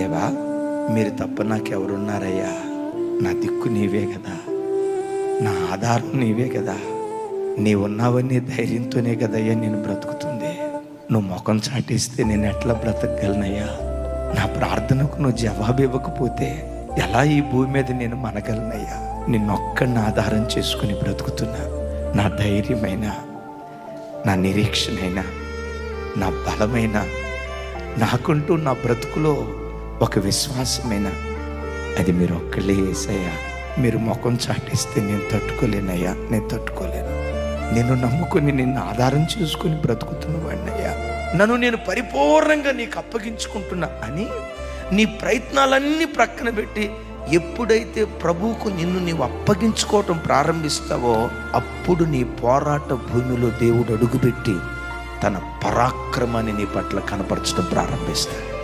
దేవా, మీరు తప్ప నాకెవరున్నారయ్యా? నా దిక్కు నీవే కదా, నా ఆధారం నీవే కదా. నీవున్నావని ధైర్యంతోనే కదయ్యా నేను బ్రతుకుతుంది. నువ్వు ముఖం చాటిస్తే నేను ఎట్లా బ్రతకగలనయ్యా? నా ప్రార్థనకు నువ్వు జవాబు ఇవ్వకపోతే ఎలా ఈ భూమి మీద నేను మనగలనయ్యా? నిన్నొక్కడిని ఆధారం చేసుకుని బ్రతుకుతున్నా. నా ధైర్యమైన, నా నిరీక్షణైనా, నా బలమైన, నాకంటూ నా బ్రతుకులో ఒక విశ్వాసమైన అది మీరు ఒక్కళ్ళే యేసయ్యా. మీరు ముఖం చాటిస్తే నేను తట్టుకోలేనయ్యా, నేను తట్టుకోలేను. నేను నమ్ముకొని నిన్ను ఆధారం చేసుకుని బ్రతుకుతున్న వాడినయ్యా. నన్ను నేను పరిపూర్ణంగా నీకు అప్పగించుకుంటున్నా అని నీ ప్రయత్నాలన్నీ ప్రక్కన పెట్టి ఎప్పుడైతే ప్రభువుకు నిన్ను నీవు అప్పగించుకోవటం ప్రారంభిస్తావో అప్పుడు నీ పోరాట భూమిలో దేవుడు అడుగుపెట్టి తన పరాక్రమాన్ని నీ పట్ల కనపరచడం ప్రారంభిస్తాడు.